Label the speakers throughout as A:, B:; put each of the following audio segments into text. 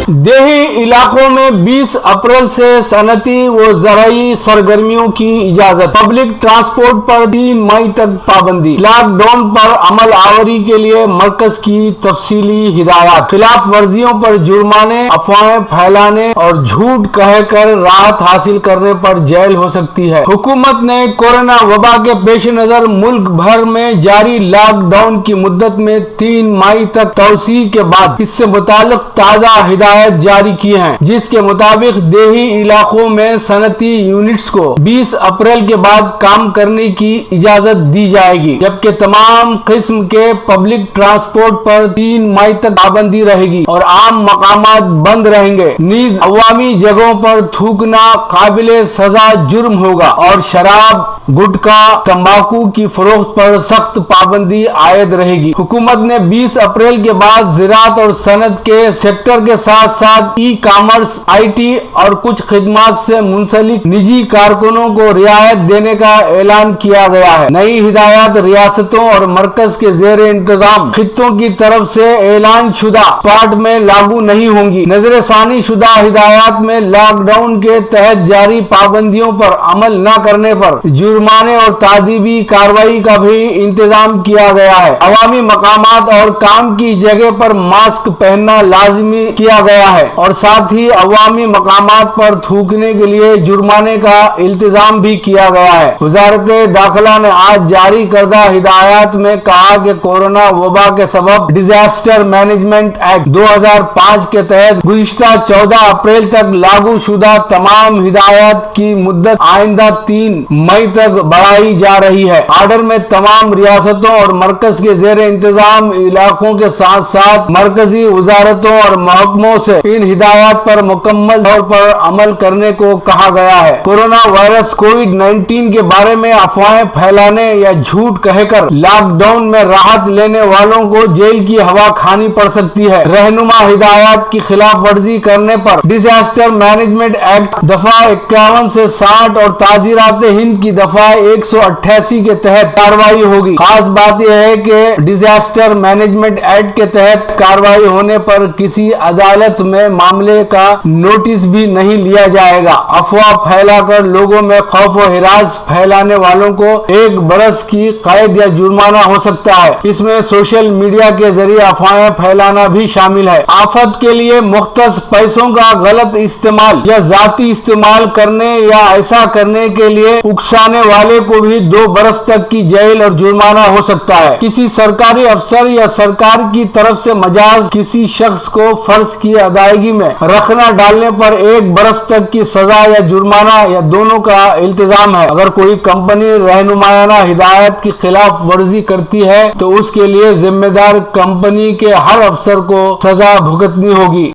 A: دیہی علاقوں میں 20 اپریل سے صنعتی و زرعی سرگرمیوں کی اجازت۔ پبلک ٹرانسپورٹ پر 3 مئی تک پابندی۔ لاک ڈاؤن پر عمل آوری کے لیے مرکز کی تفصیلی ہدایات۔ خلاف ورزیوں پر جرمانے، افواہیں پھیلانے اور جھوٹ کہہ کر راحت حاصل کرنے پر جیل ہو سکتی ہے۔ حکومت نے کورونا وبا کے پیش نظر ملک بھر میں جاری لاک ڈاؤن کی مدت میں 3 مئی تک توسیع کے بعد اس سے متعلق تازہ ہدایت جاری کی ہیں، جس کے مطابق دیہی علاقوں میں صنعتی یونٹس کو 20 اپریل کے بعد کام کرنے کی اجازت دی جائے گی، جبکہ تمام قسم کے پبلک ٹرانسپورٹ پر 3 مئی تک پابندی رہے گی اور عام مقامات بند رہیں گے۔ نیز عوامی جگہوں پر تھوکنا قابل سزا جرم ہوگا اور شراب، گٹکا، تمباکو کی فروخت پر سخت پابندی عائد رہے گی۔ حکومت نے 20 اپریل کے بعد زراعت اور صنعت کے سیکٹر کے ساتھ ساتھ ای کامرس، آئی ٹی اور کچھ خدمات سے منسلک نجی کارکنوں کو رعایت دینے کا اعلان کیا گیا ہے۔ نئی ہدایات ریاستوں اور مرکز کے زیر انتظام خطوں کی طرف سے اعلان شدہ اسپاٹ میں لاگو نہیں ہوں گی۔ نظر ثانی شدہ ہدایات میں لاک ڈاؤن کے تحت جاری پابندیوں پر عمل نہ کرنے پر جرمانے اور تعزیری کارروائی کا بھی انتظام کیا گیا ہے۔ عوامی مقامات اور کام کی جگہ پر ماسک پہننا لازمی کیا گیا ہے اور ساتھ ہی عوامی مقامات پر تھوکنے کے لیے جرمانے کا التزام بھی کیا گیا ہے۔ وزارت داخلہ نے آج جاری کردہ ہدایات میں کہا کہ کورونا وبا کے سبب ڈیزاسٹر مینجمنٹ ایکٹ 2005 کے تحت گزشتہ 14 اپریل تک لاگو شدہ تمام ہدایات کی مدت آئندہ 3 مئی تک بڑھائی جا رہی ہے۔ آرڈر میں تمام ریاستوں اور مرکز کے زیر انتظام علاقوں کے ساتھ ساتھ مرکزی وزارتوں اور محکموں سے ان ہدایات پر مکمل طور پر عمل کرنے کو کہا گیا ہے۔ کورونا وائرس کووڈ-19 کے بارے میں افواہیں پھیلانے یا جھوٹ کہہ کر لاک ڈاؤن میں راحت لینے والوں کو جیل کی ہوا کھانی پڑ سکتی ہے۔ رہنما ہدایات کی خلاف ورزی کرنے پر ڈیزاسٹر مینجمنٹ ایکٹ دفعہ 51 سے 60 اور تعزیرات ہند کی دفعہ 188 کے تحت کارروائی ہوگی۔ خاص بات یہ ہے کہ ڈیزاسٹر مینجمنٹ ایکٹ کے تحت کارروائی ہونے پر کسی عدالت میں معاملے کا نوٹس بھی نہیں لیا جائے گا۔ افواہ پھیلا کر لوگوں میں خوف و ہراس پھیلانے والوں کو 1 برس کی قید یا جرمانہ ہو سکتا ہے۔ اس میں سوشل میڈیا کے ذریعے افواہیں پھیلانا بھی شامل ہے۔ آفت کے لیے مختص پیسوں کا غلط استعمال یا ذاتی استعمال کرنے یا ایسا کرنے کے لیے اکسانے والے کو بھی 2 برس تک کی جیل اور جرمانہ ہو سکتا ہے۔ کسی سرکاری افسر یا سرکار کی طرف سے مجاز کسی شخص کو فرض کی ادائیگی میں رکھنا ڈالنے پر 1 برس تک کی سزا یا جرمانہ یا دونوں کا التزام ہے۔ اگر کوئی کمپنی رہنمایانہ ہدایت کی خلاف ورزی کرتی ہے تو اس کے لیے ذمہ دار کمپنی کے ہر افسر کو سزا بھگتنی ہوگی۔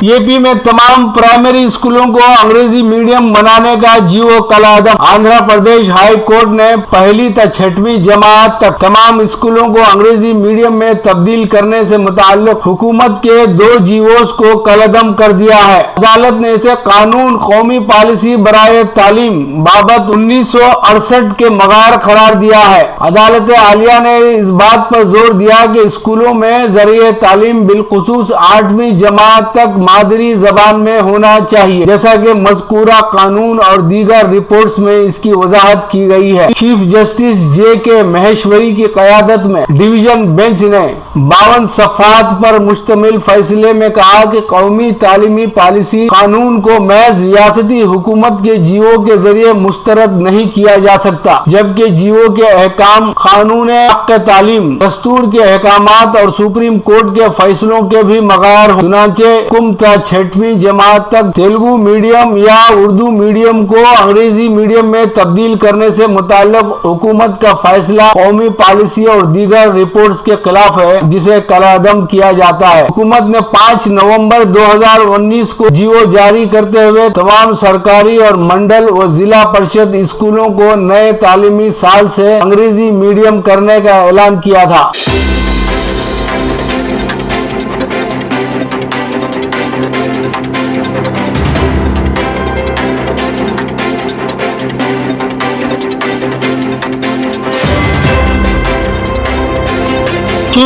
A: اے پی میں تمام پرائمری اسکولوں کو انگریزی میڈیم بنانے کا جیو کالعدم۔ آندھرا پردیش ہائی کورٹ نے 1 تا 6ویں جماعت تک تمام اسکولوں کو انگریزی میڈیم میں تبدیل کرنے سے متعلق حکومت کے 2 جیوز کو کالعدم کر دیا ہے۔ عدالت نے اسے قانون قومی پالیسی برائے تعلیم بابت 1968 کے مغار قرار دیا ہے۔ عدالت عالیہ نے اس بات پر زور دیا کہ اسکولوں میں ذریعہ تعلیم بالخصوص 8ویں جماعت تک مادری زبان میں ہونا چاہیے، جیسا کہ مذکورہ قانون اور دیگر رپورٹس میں اس کی وضاحت کی گئی ہے۔ چیف جسٹس جے کے مہیشوری کی قیادت میں ڈویژن بینچ نے 52 صفحات پر مشتمل فیصلے میں کہا کہ قومی تعلیمی پالیسی قانون کو محض ریاستی حکومت کے جیو کے ذریعے مسترد نہیں کیا جا سکتا، جبکہ جیو کے احکام قانون حق تعلیم، دستور کے احکامات اور سپریم کورٹ کے فیصلوں کے بھی مغار ہوں۔ چنانچہ تا 6ویں جماعت تک تیلگو میڈیم یا اردو میڈیم کو انگریزی میڈیم میں تبدیل کرنے سے متعلق حکومت کا فیصلہ قومی پالیسی اور دیگر رپورٹس کے خلاف ہے، جسے کالعدم کیا جاتا ہے۔ حکومت نے 5 نومبر 2019 کو جیو جاری کرتے ہوئے تمام سرکاری اور منڈل و ضلع پریشد اسکولوں کو نئے تعلیمی سال سے انگریزی میڈیم کرنے کا اعلان کیا تھا۔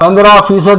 A: 15%